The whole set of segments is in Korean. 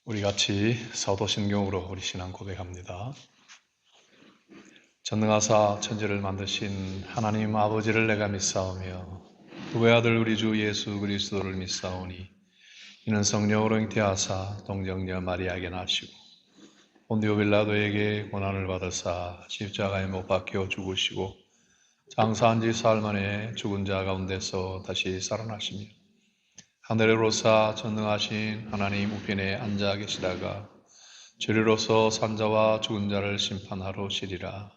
우리 같이 사도신경으로 우리 신앙 고백합니다. 전능하사 천지를 만드신 하나님 아버지를 내가 믿사오며 그의 아들 우리 주 예수 그리스도를 믿사오니 이는 성령으로 잉태하사 동정녀 마리아에게 나시고 본디오 빌라도에게 고난을 받으사 십자가에 못 박혀 죽으시고 장사한 지 사흘 만에 죽은 자 가운데서 다시 살아나시며 하늘에 오르사 전능하신 하나님 우편에 앉아 계시다가 주리로서 산자와 죽은 자를 심판하러 오시리라.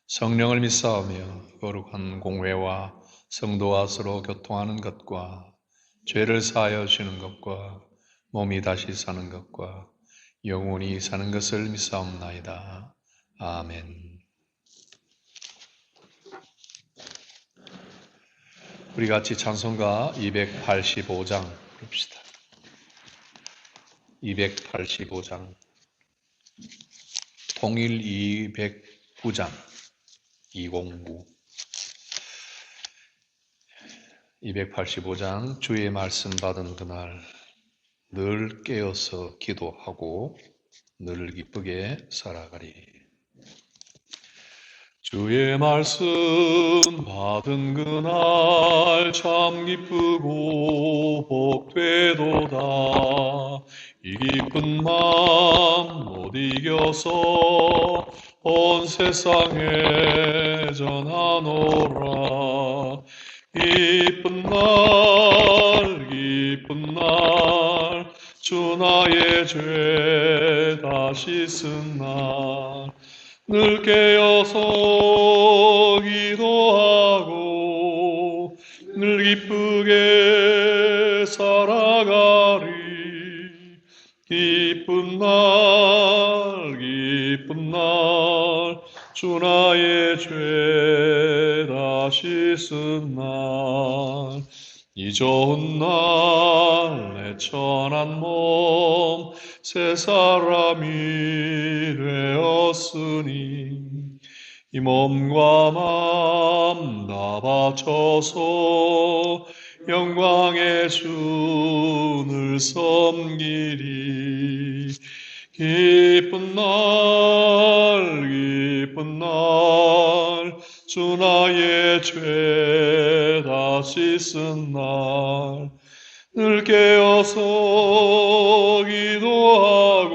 성령을 믿사오며 거룩한 공회와 성도와 서로 교통하는 것과 죄를 사하여 주는 것과 몸이 다시 사는 것과 영원히 사는 것을 믿사옵나이다. 아멘. 우리 같이 찬송가 285장 부릅시다. 285장 통일 209장 209 285장 주의 말씀 받은 그날 늘 깨어서 기도하고 늘 기쁘게 살아가리. 주의 말씀 받은 그날 참 기쁘고 복되도다. 이 기쁜 마음 못 이겨서 온 세상에 전하노라. 기쁜 날 주 나의 죄 다시 쓴 날 늘 깨어서 기도하고 늘 기쁘게 살아가리. 기쁜 날 주 나의 죄 다시 쓴 날 이 좋은 날 내 천한 몸 새 사람이 되었으니 이 몸과 마음 다 바쳐서 영광의 주를 섬기리. 기쁜 날 주 나의 죄 다시 쓴 날 늘 깨어서 기도하고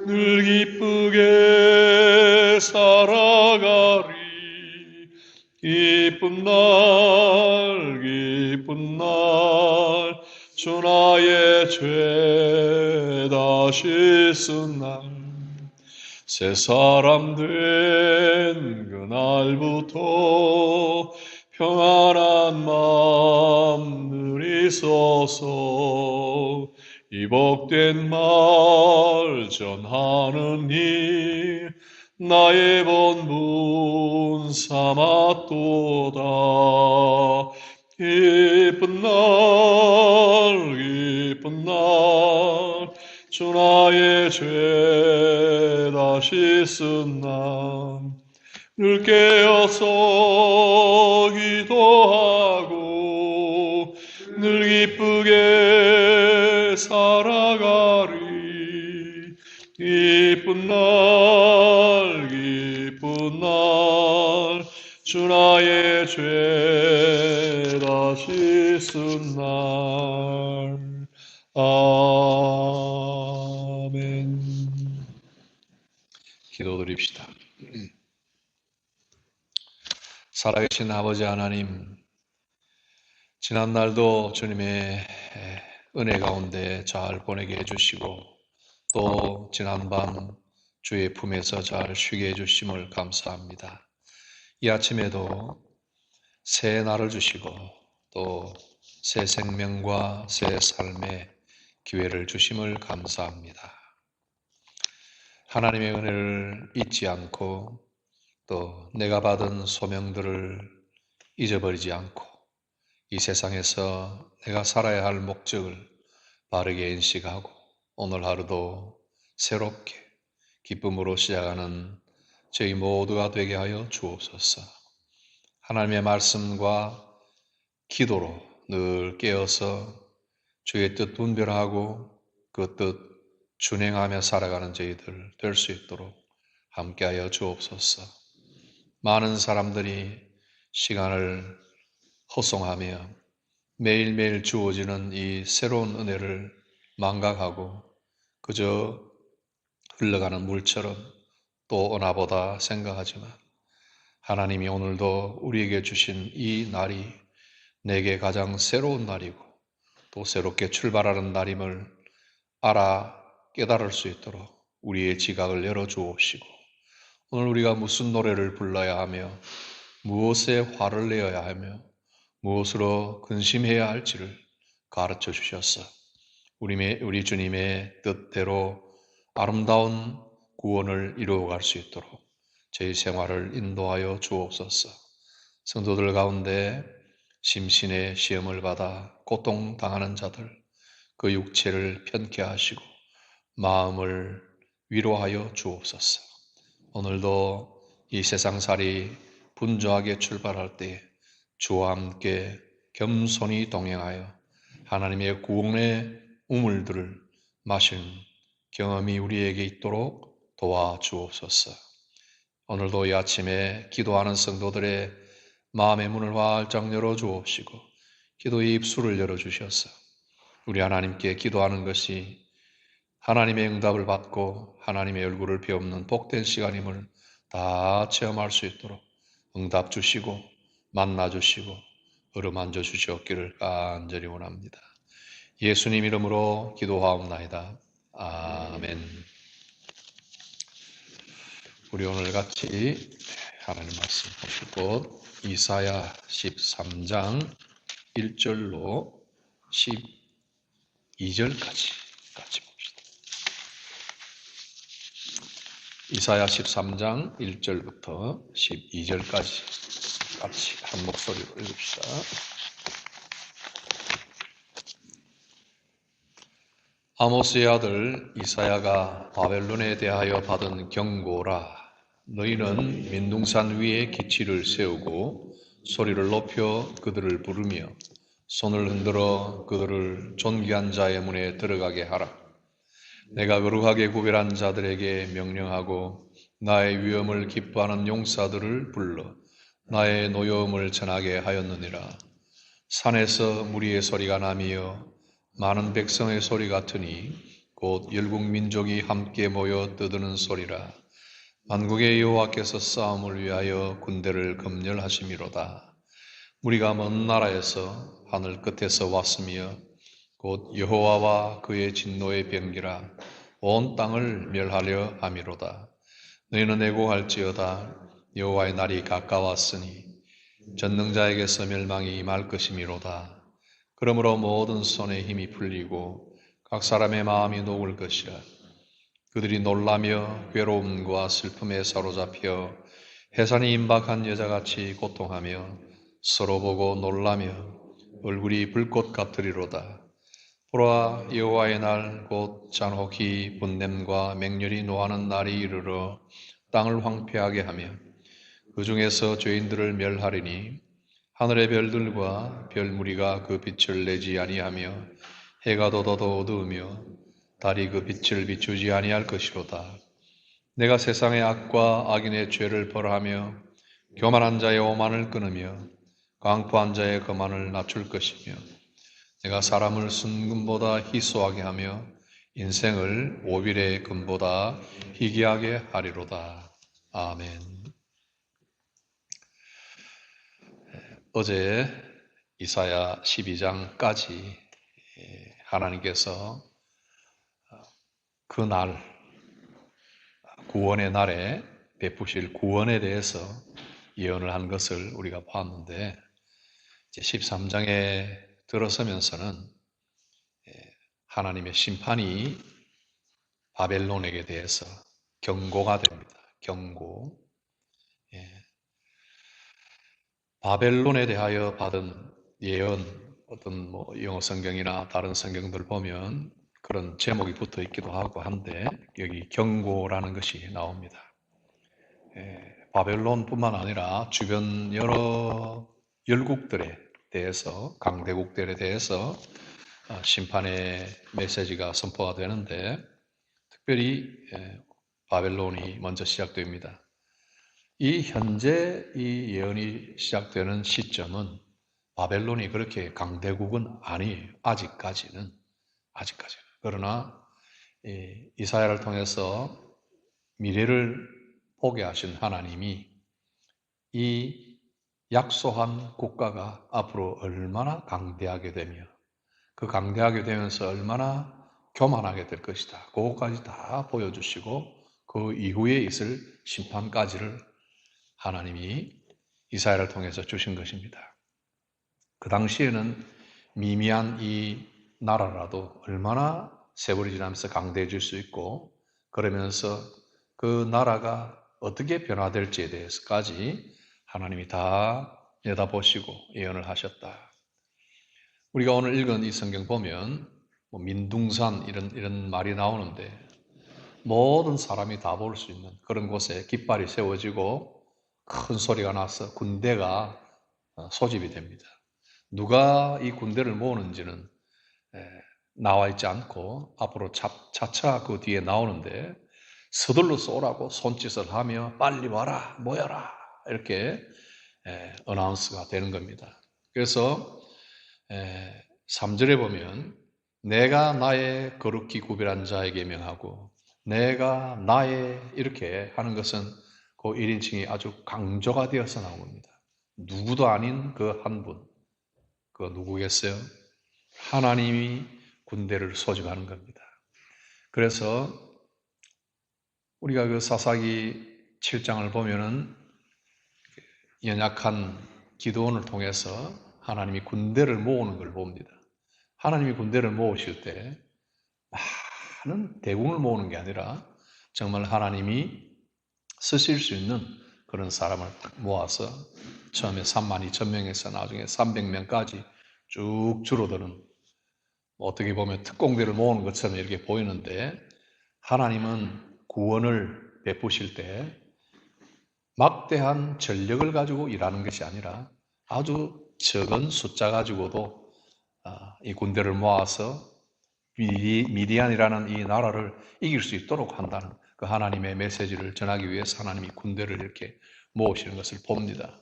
늘 기쁘게 살아가리. 기쁜 날 주 나의 죄 다시 쓴 날 새 사람 된 그날부터 평안한 마음 늘 있어서 이 복된 말 전하는 일 나의 본분 삼았도다. 기쁜 날 주 나의 죄 다시 쓴 날 늘 깨어서 기도하고 늘 기쁘게 살아가리. 기쁜 날 주 나의 죄 다시 쓴 날. 아멘. 기도드립시다. 살아계신 아버지 하나님, 지난날도 주님의 은혜 가운데 잘 보내게 해주시고 또 지난밤 주의 품에서 잘 쉬게 해주심을 감사합니다. 이 아침에도 새 날을 주시고 또 새 생명과 새 삶의 기회를 주심을 감사합니다. 하나님의 은혜를 잊지 않고 또 내가 받은 소명들을 잊어버리지 않고 이 세상에서 내가 살아야 할 목적을 바르게 인식하고 오늘 하루도 새롭게 기쁨으로 시작하는 저희 모두가 되게 하여 주옵소서. 하나님의 말씀과 기도로 늘 깨어서 주의 뜻 분별하고 그 뜻 준행하며 살아가는 저희들 될 수 있도록 함께하여 주옵소서. 많은 사람들이 시간을 허송하며 매일매일 주어지는 이 새로운 은혜를 망각하고 그저 흘러가는 물처럼 또 오나보다 생각하지만 하나님이 오늘도 우리에게 주신 이 날이 내게 가장 새로운 날이고 또 새롭게 출발하는 날임을 알아 깨달을 수 있도록 우리의 지각을 열어주옵시고 오늘 우리가 무슨 노래를 불러야 하며 무엇에 화를 내어야 하며 무엇으로 근심해야 할지를 가르쳐 주셔서 우리 주님의 뜻대로 아름다운 구원을 이루어갈 수 있도록 저희 생활을 인도하여 주옵소서. 성도들 가운데 심신의 시험을 받아 고통당하는 자들 그 육체를 편케 하시고 마음을 위로하여 주옵소서. 오늘도 이 세상살이 분주하게 출발할 때에 주와 함께 겸손히 동행하여 하나님의 구원의 우물들을 마신 경험이 우리에게 있도록 도와주옵소서. 오늘도 이 아침에 기도하는 성도들의 마음의 문을 활짝 열어주옵시고 기도의 입술을 열어주셔서 우리 하나님께 기도하는 것이 하나님의 응답을 받고 하나님의 얼굴을 비옵는 복된 시간임을 다 체험할 수 있도록 응답 주시고 만나 주시고 어루만져 주시옵기를 간절히 원합니다. 예수님 이름으로 기도하옵나이다. 아멘. 우리 오늘 같이 하나님 말씀 보실 곳 이사야 13장 1절로 12절까지 같이 봅시다. 이사야 13장 1절부터 12절까지 같이 한 목소리로 읽읍시다. 아모스의 아들 이사야가 바벨론에 대하여 받은 경고라. 너희는 민둥산 위에 기치를 세우고 소리를 높여 그들을 부르며 손을 흔들어 그들을 존귀한 자의 문에 들어가게 하라. 내가 거룩하게 구별한 자들에게 명령하고 나의 위엄을 기뻐하는 용사들을 불러 나의 노여움을 전하게 하였느니라. 산에서 무리의 소리가 나며 많은 백성의 소리 같으니 곧 열국 민족이 함께 모여 떠드는 소리라. 만국의 여호와께서 싸움을 위하여 군대를 검열하심이로다. 무리가 먼 나라에서 하늘 끝에서 왔으며 곧 여호와와 그의 진노의 병기라 온 땅을 멸하려 함이로다. 너희는 애고할지어다. 여호와의 날이 가까웠으니 전능자에게서 멸망이 임할 것이미로다. 그러므로 모든 손에 힘이 풀리고 각 사람의 마음이 녹을 것이라. 그들이 놀라며 괴로움과 슬픔에 사로잡혀 해산이 임박한 여자같이 고통하며 서로 보고 놀라며 얼굴이 불꽃 같으리로다. 보라, 여호와의 날 곧 잔혹히 분냄과 맹렬히 노하는 날이 이르러 땅을 황폐하게 하며 그 중에서 죄인들을 멸하리니 하늘의 별들과 별무리가 그 빛을 내지 아니하며 해가 돋아도 어두우며 달이 그 빛을 비추지 아니할 것이로다. 내가 세상의 악과 악인의 죄를 벌하며 교만한 자의 오만을 끊으며 강포한 자의 거만을 낮출 것이며 내가 사람을 순금보다 희소하게 하며 인생을 오빌의 금보다 희귀하게 하리로다. 아멘. 어제 이사야 12장까지 하나님께서 그 날, 구원의 날에 베푸실 구원에 대해서 예언을 한 것을 우리가 봤는데 이제 13장에 들어서면서는 하나님의 심판이 바벨론에게 대해서 경고가 됩니다. 경고. 바벨론에 대하여 받은 예언, 어떤 영어 성경이나 다른 성경들 보면 그런 제목이 붙어 있기도 하고 한데 여기 경고라는 것이 나옵니다. 바벨론뿐만 아니라 주변 여러 열국들에 대해서, 강대국들에 대해서 심판의 메시지가 선포가 되는데 특별히 바벨론이 먼저 시작됩니다. 이 현재 이 예언이 시작되는 시점은 바벨론이 그렇게 강대국은 아니에요. 아직까지는. 그러나 이사야를 통해서 미래를 보게 하신 하나님이 이 약소한 국가가 앞으로 얼마나 강대하게 되며 그 강대하게 되면서 얼마나 교만하게 될 것이다. 그것까지 다 보여주시고 그 이후에 있을 심판까지를 하나님이 이사야를 통해서 주신 것입니다. 그 당시에는 미미한 이 나라라도 얼마나 세월이 지나면서 강대해질 수 있고 그러면서 그 나라가 어떻게 변화될지에 대해서까지 하나님이 다 내다보시고 예언을 하셨다. 우리가 오늘 읽은 이 성경 보면 민둥산 이런 말이 나오는데 모든 사람이 다 볼 수 있는 그런 곳에 깃발이 세워지고 큰 소리가 나서 군대가 소집이 됩니다. 누가 이 군대를 모으는지는 나와 있지 않고 앞으로 차차 그 뒤에 나오는데 서둘러 쏘라고 손짓을 하며 빨리 와라 모여라 이렇게 어나운스가 되는 겁니다. 그래서 3절에 보면 내가 나의 거룩히 구별한 자에게 명하고 내가 나의 이렇게 하는 것은 그 1인칭이 아주 강조가 되어서 나온 겁니다. 누구도 아닌 그 한 분, 그 누구겠어요? 하나님이 군대를 소집하는 겁니다. 그래서 우리가 그 사사기 7장을 보면은 연약한 기드온을 통해서 하나님이 군대를 모으는 걸 봅니다. 하나님이 군대를 모으실 때 많은 대군을 모으는 게 아니라 정말 하나님이 쓰실 수 있는 그런 사람을 모아서 처음에 32,000명에서 나중에 300명까지 쭉 줄어드는 어떻게 보면 특공대를 모으는 것처럼 이렇게 보이는데 하나님은 구원을 베푸실 때 막대한 전력을 가지고 일하는 것이 아니라 아주 적은 숫자 가지고도 이 군대를 모아서 미디안이라는 이 나라를 이길 수 있도록 한다는 그 하나님의 메시지를 전하기 위해서 하나님이 군대를 이렇게 모으시는 것을 봅니다.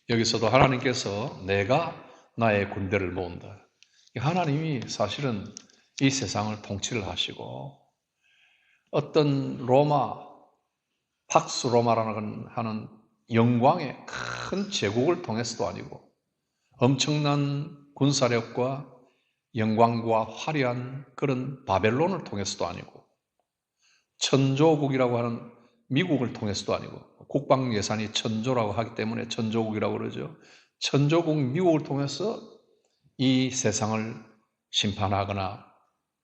여기서도 하나님께서 내가 나의 군대를 모은다. 하나님이 사실은 이 세상을 통치를 하시고 어떤 팍스 로마라는 하는 영광의 큰 제국을 통해서도 아니고 엄청난 군사력과 영광과 화려한 그런 바벨론을 통해서도 아니고 천조국이라고 하는 미국을 통해서도 아니고 국방 예산이 천조라고 하기 때문에 천조국이라고 그러죠. 천조국 미국을 통해서 이 세상을 심판하거나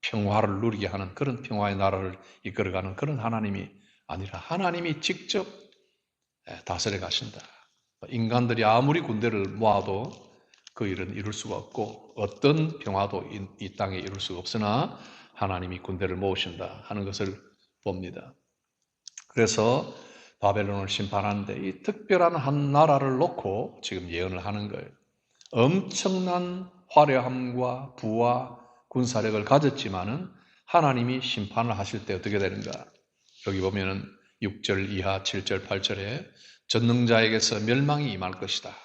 평화를 누리게 하는 그런 평화의 나라를 이끌어가는 그런 하나님이 아니라 하나님이 직접 다스려 가신다. 인간들이 아무리 군대를 모아도 그 일은 이룰 수가 없고 어떤 평화도 이 땅에 이룰 수가 없으나 하나님이 군대를 모으신다 하는 것을 봅니다. 그래서 바벨론을 심판하는데 이 특별한 한 나라를 놓고 지금 예언을 하는 거예요. 엄청난 화려함과 부와 군사력을 가졌지만은 하나님이 심판을 하실 때 어떻게 되는가? 여기 보면은 6절 이하 7절 8절에 전능자에게서 멸망이 임할 것이다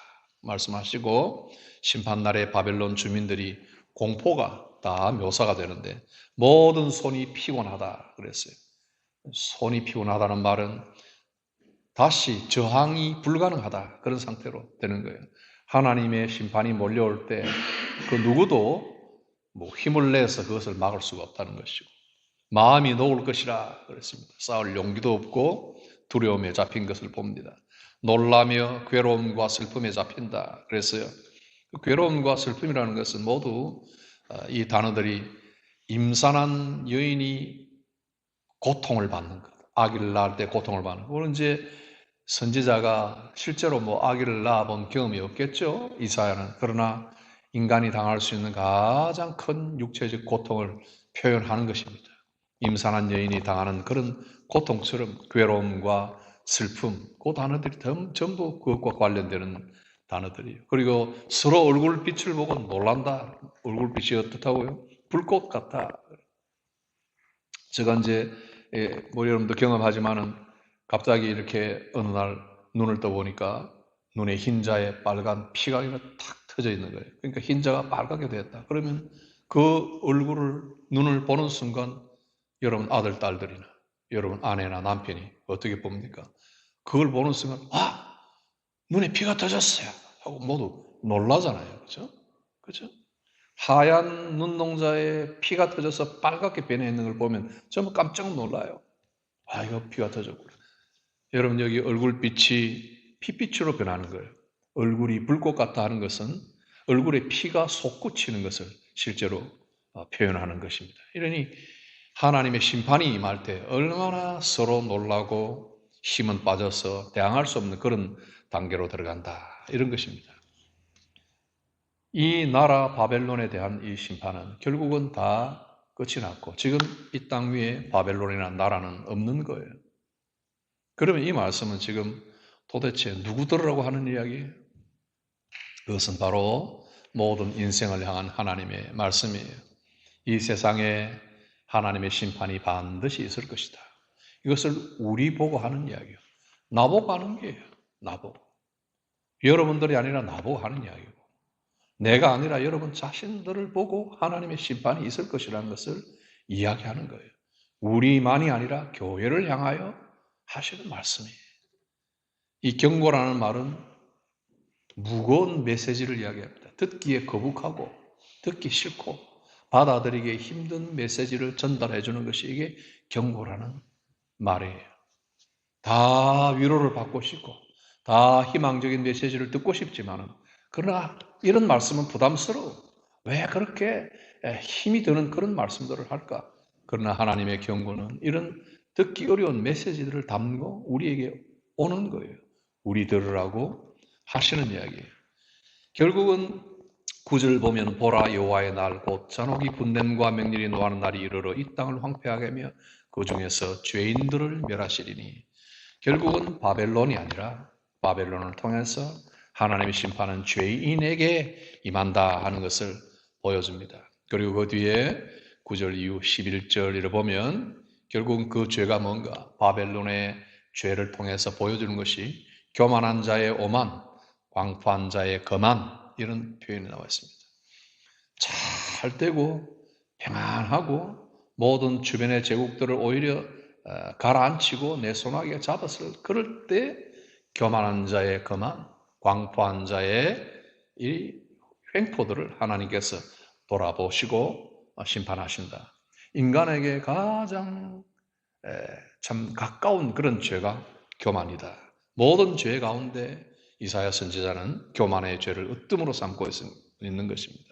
말씀하시고 심판날에 바벨론 주민들이 공포가 다 묘사가 되는데 모든 손이 피곤하다 그랬어요. 손이 피곤하다는 말은 다시 저항이 불가능하다 그런 상태로 되는 거예요. 하나님의 심판이 몰려올 때 그 누구도 힘을 내서 그것을 막을 수가 없다는 것이고 마음이 놓을 것이라 그랬습니다. 싸울 용기도 없고 두려움에 잡힌 것을 봅니다. 놀라며 괴로움과 슬픔에 잡힌다 그랬어요. 괴로움과 슬픔이라는 것은 모두 이 단어들이 임산한 여인이 고통을 받는 것, 아기를 낳을 때 고통을 받는 것. 물론 이제 선지자가 실제로 아기를 낳아본 경험이 없겠죠. 이사야는. 그러나 인간이 당할 수 있는 가장 큰 육체적 고통을 표현하는 것입니다. 임산한 여인이 당하는 그런 고통처럼 괴로움과 슬픔, 그 단어들이 전부 그것과 관련되는 단어들이에요. 그리고 서로 얼굴빛을 보고 놀란다. 얼굴빛이 어떻다고요? 불꽃 같아. 제가 이제 뭐 여러분도 경험하지만은 갑자기 이렇게 어느 날 눈을 떠보니까 눈에 흰자에 빨간 피가 탁 터져 있는 거예요. 그러니까 흰자가 빨갛게 됐다. 그러면 그 얼굴을 눈을 보는 순간 여러분 아들, 딸들이나 여러분 아내나 남편이 어떻게 봅니까? 그걸 보는 순간 눈에 피가 터졌어요 하고 모두 놀라잖아요. 그렇죠? 그렇죠? 하얀 눈동자에 피가 터져서 빨갛게 변해 있는 걸 보면 전부 깜짝 놀라요. 이거 피가 터졌구나. 여러분 여기 얼굴빛이 핏빛으로 변하는 거예요. 얼굴이 불꽃 같다 하는 것은 얼굴에 피가 솟구치는 것을 실제로 표현하는 것입니다. 이러니 하나님의 심판이 임할 때 얼마나 서로 놀라고 힘은 빠져서 대항할 수 없는 그런 단계로 들어간다. 이런 것입니다. 이 나라 바벨론에 대한 이 심판은 결국은 다 끝이 났고 지금 이 땅 위에 바벨론이라는 나라는 없는 거예요. 그러면 이 말씀은 지금 도대체 누구들이라고 하는 이야기예요? 그것은 바로 모든 인생을 향한 하나님의 말씀이에요. 이 세상에 하나님의 심판이 반드시 있을 것이다. 이것을 우리 보고 하는 이야기예요. 나보고 하는 게예요. 나보고. 여러분들이 아니라 나보고 하는 이야기고 내가 아니라 여러분 자신들을 보고 하나님의 심판이 있을 것이라는 것을 이야기하는 거예요. 우리만이 아니라 교회를 향하여 하시는 말씀이에요. 이 경고라는 말은 무거운 메시지를 이야기합니다. 듣기에 거북하고 듣기 싫고 받아들이기 힘든 메시지를 전달해 주는 것이 이게 경고라는 말이에요. 다 위로를 받고 싶고 다 희망적인 메시지를 듣고 싶지만은 그러나 이런 말씀은 부담스러워. 왜 그렇게 힘이 드는 그런 말씀들을 할까? 그러나 하나님의 경고는 이런 듣기 어려운 메시지들을 담고 우리에게 오는 거예요. 우리 들으라고 하시는 이야기예요. 결국은 9절 보면 보라 여호와의 날 곧 잔혹이 분냄과 맹렬히 노하는 날이 이르러 이 땅을 황폐하게 하며 그 중에서 죄인들을 멸하시리니 결국은 바벨론이 아니라 바벨론을 통해서 하나님의 심판은 죄인에게 임한다 하는 것을 보여줍니다. 그리고 그 뒤에 9절 이후 11절을 보면 결국은 그 죄가 뭔가 바벨론의 죄를 통해서 보여주는 것이 교만한 자의 오만, 광포한 자의 거만 이런 표현이 나와 있습니다. 잘 되고 평안하고 모든 주변의 제국들을 오히려 가라앉히고 내 손아귀에 잡았을 그럴 때 교만한 자의 거만, 광포한 자의 이 횡포들을 하나님께서 돌아보시고 심판하신다. 인간에게 가장 참 가까운 그런 죄가 교만이다. 모든 죄 가운데 이사야 선지자는 교만의 죄를 으뜸으로 삼고 있는 것입니다.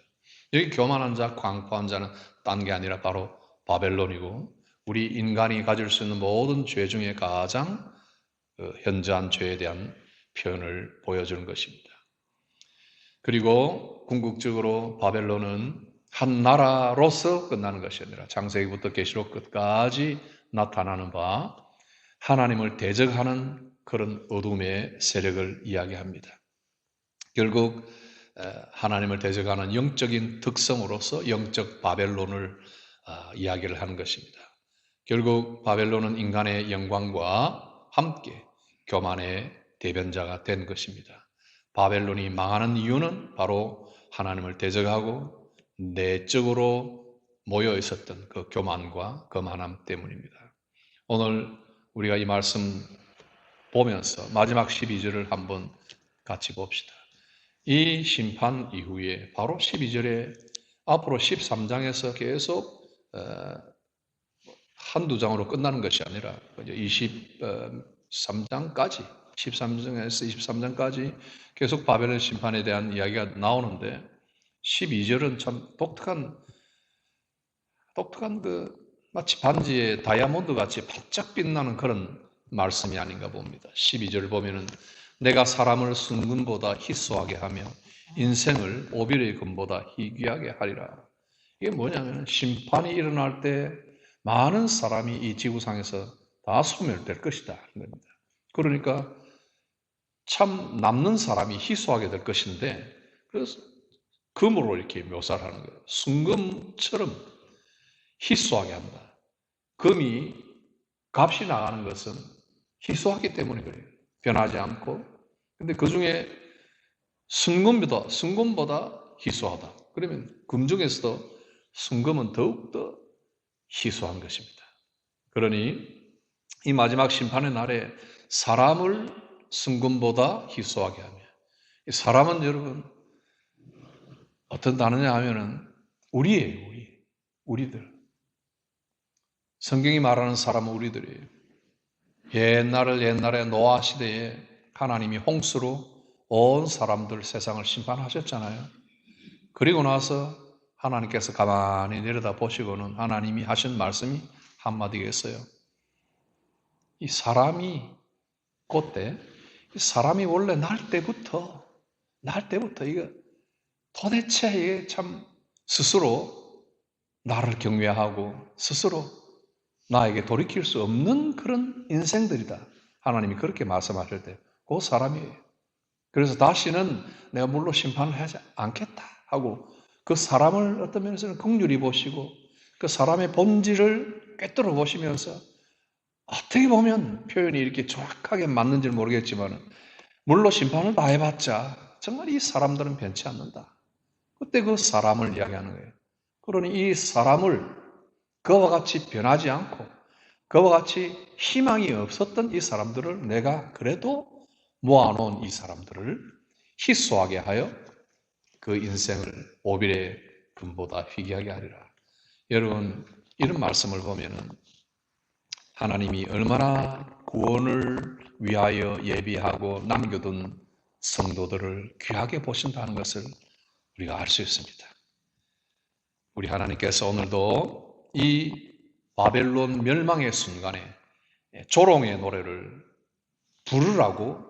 여기 교만한 자, 광포한 자는 딴 게 아니라 바로 바벨론이고 우리 인간이 가질 수 있는 모든 죄 중에 가장 현저한 죄에 대한 표현을 보여주는 것입니다. 그리고 궁극적으로 바벨론은 한 나라로서 끝나는 것이 아니라 창세기부터 계시록 끝까지 나타나는 바 하나님을 대적하는 그런 어둠의 세력을 이야기합니다. 결국 하나님을 대적하는 영적인 특성으로서 영적 바벨론을 이야기를 하는 것입니다. 결국 바벨론은 인간의 영광과 함께 교만의 대변자가 된 것입니다. 바벨론이 망하는 이유는 바로 하나님을 대적하고 내적으로 모여 있었던 그 교만과 거만함 때문입니다. 오늘 우리가 이 말씀 보면서 마지막 12절을 한번 같이 봅시다. 이 심판 이후에 바로 12절에 앞으로 13장에서 계속 한두 장으로 끝나는 것이 아니라 23장까지 13장에서 23장까지 계속 바벨론 심판에 대한 이야기가 나오는데 12절은 참 독특한 마치 반지에 다이아몬드 같이 반짝 빛나는 그런 말씀이 아닌가 봅니다. 12절을 보면은 내가 사람을 순금보다 희소하게 하며 인생을 오빌의 금보다 희귀하게 하리라. 이게 뭐냐면 심판이 일어날 때 많은 사람이 이 지구상에서 다 소멸될 것이다 하는 겁니다. 그러니까 참 남는 사람이 희소하게 될 것인데 그래서 금으로 이렇게 묘사를 하는 거예요. 순금처럼 희소하게 한다. 금이 값이 나가는 것은 희소하기 때문에 그래요. 변하지 않고. 근데 그 중에 순금보다 희소하다. 그러면 금 중에서도 순금은 더욱더 희소한 것입니다. 그러니 이 마지막 심판의 날에 사람을 순금보다 희소하게 하며, 사람은 여러분 어떤 단어냐 하면은 우리예요. 우리들. 성경이 말하는 사람은 우리들이에요. 옛날에 노아 시대에 하나님이 홍수로 온 사람들 세상을 심판하셨잖아요. 그리고 나서 하나님께서 가만히 내려다 보시고는 하나님이 하신 말씀이 한마디가 있어요. 이 사람이 그때 이 사람이 원래 날 때부터 이거 도대체 이게 참 스스로 나를 경외하고 스스로 나에게 돌이킬 수 없는 그런 인생들이다. 하나님이 그렇게 말씀하실 때 그 사람이에요. 그래서 다시는 내가 물로 심판을 하지 않겠다 하고 그 사람을 어떤 면에서는 긍휼히 보시고 그 사람의 본질을 꿰뚫어 보시면서 어떻게 보면 표현이 이렇게 정확하게 맞는지 모르겠지만 물로 심판을 다 해봤자 정말 이 사람들은 변치 않는다. 그때 그 사람을 이야기하는 거예요. 그러니 이 사람을 그와 같이 변하지 않고 그와 같이 희망이 없었던 이 사람들을 내가 그래도 모아놓은 이 사람들을 희소하게 하여 그 인생을 오빌의 금보다 희귀하게 하리라. 여러분 이런 말씀을 보면은 하나님이 얼마나 구원을 위하여 예비하고 남겨둔 성도들을 귀하게 보신다는 것을 우리가 알 수 있습니다. 우리 하나님께서 오늘도 이 바벨론 멸망의 순간에 조롱의 노래를 부르라고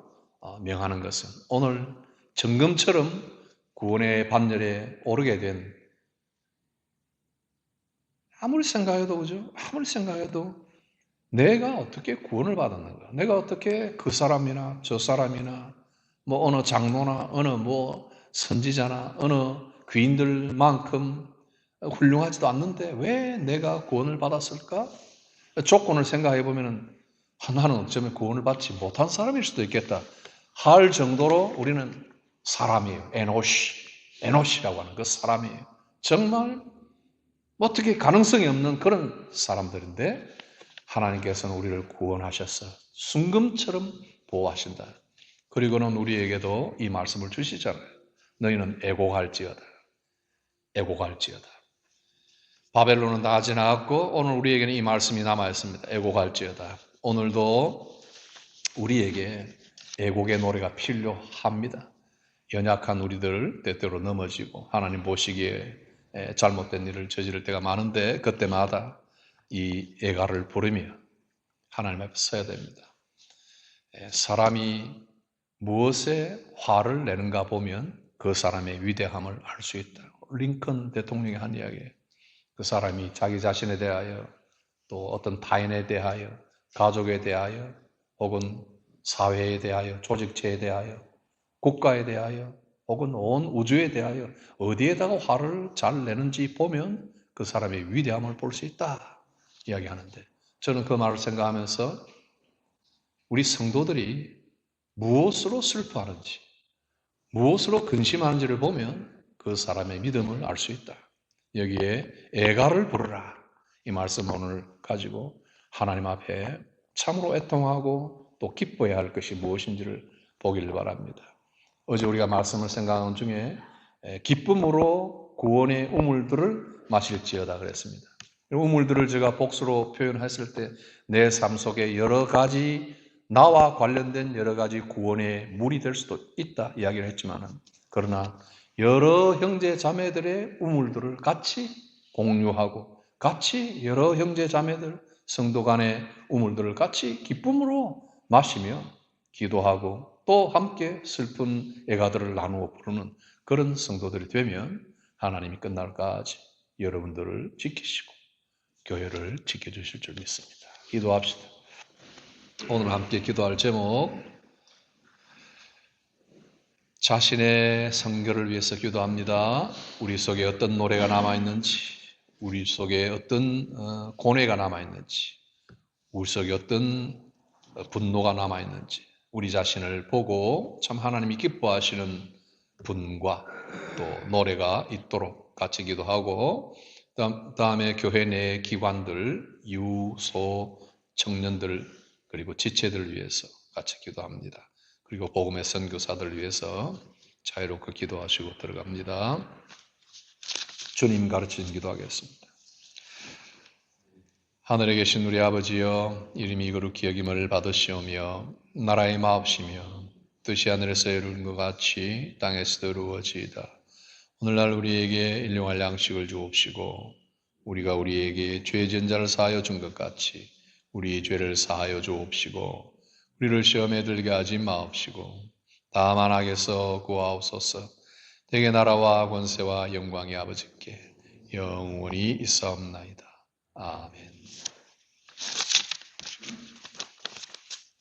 명하는 것은 오늘 정금처럼 구원의 반열에 오르게 된 아무리 생각해도 그죠? 아무리 생각해도 내가 어떻게 구원을 받았는가? 내가 어떻게 그 사람이나 저 사람이나 뭐 어느 장로나 어느 뭐 선지자나 어느 귀인들만큼 훌륭하지도 않는데 왜 내가 구원을 받았을까? 조건을 생각해 보면은 나는 어쩌면 구원을 받지 못한 사람일 수도 있겠다 할 정도로 우리는 사람이에요. 에노시라고 하는 그 사람이에요. 정말 어떻게 가능성이 없는 그런 사람들인데 하나님께서는 우리를 구원하셔서 순금처럼 보호하신다. 그리고는 우리에게도 이 말씀을 주시잖아요. 너희는 애곡할지어다. 애곡할지어다. 바벨론은 다 지나갔고 오늘 우리에게는 이 말씀이 남아있습니다. 애곡할지어다. 오늘도 우리에게 애곡의 노래가 필요합니다. 연약한 우리들 때때로 넘어지고 하나님 보시기에 잘못된 일을 저지를 때가 많은데 그때마다 이 애가를 부르며 하나님 앞에 서야 됩니다. 사람이 무엇에 화를 내는가 보면 그 사람의 위대함을 알 수 있다. 링컨 대통령이 한 이야기예요. 그 사람이 자기 자신에 대하여 또 어떤 타인에 대하여 가족에 대하여 혹은 사회에 대하여 조직체에 대하여 국가에 대하여 혹은 온 우주에 대하여 어디에다가 화를 잘 내는지 보면 그 사람의 위대함을 볼 수 있다 이야기하는데 저는 그 말을 생각하면서 우리 성도들이 무엇으로 슬퍼하는지 무엇으로 근심하는지를 보면 그 사람의 믿음을 알 수 있다. 여기에 애가를 부르라 이 말씀 오늘 가지고 하나님 앞에 참으로 애통하고 또 기뻐해야 할 것이 무엇인지를 보기를 바랍니다. 어제 우리가 말씀을 생각하는 중에 기쁨으로 구원의 우물들을 마실지어다 그랬습니다. 우물들을 제가 복수로 표현했을 때 내 삶 속에 여러 가지 나와 관련된 여러 가지 구원의 물이 될 수도 있다 이야기를 했지만 그러나 여러 형제 자매들의 우물들을 같이 공유하고 같이 여러 형제 자매들 성도 간의 우물들을 같이 기쁨으로 마시며 기도하고 또 함께 슬픈 애가들을 나누어 부르는 그런 성도들이 되면 하나님이 끝날까지 여러분들을 지키시고 교회를 지켜주실 줄 믿습니다. 기도합시다. 오늘 함께 기도할 제목 자신의 성결을 위해서 기도합니다. 우리 속에 어떤 노래가 남아있는지, 우리 속에 어떤 고뇌가 남아있는지, 우리 속에 어떤 분노가 남아있는지 우리 자신을 보고 참 하나님이 기뻐하시는 분과 또 노래가 있도록 같이 기도하고, 다음에 교회 내 기관들, 유소, 청년들 그리고 지체들을 위해서 같이 기도합니다. 그리고 복음의 선교사들을 위해서 자유롭게 기도하시고 들어갑니다. 주님 가르치신 기도하겠습니다. 하늘에 계신 우리 아버지여, 이름이 거룩히 여김을 받으시오며 나라의 마옵시며 뜻이 하늘에서 이루는 것 같이 땅에서도 이루어지이다. 오늘날 우리에게 일용할 양식을 주옵시고 우리가 우리에게 죄 지은 자를 사하여 준 것 같이 우리의 죄를 사하여 주옵시고 우리를 시험에 들게 하지 마옵시고 다만 악에서 구하옵소서. 대개 나라와 권세와 영광이 아버지께 영원히 있사옵나이다. 아멘.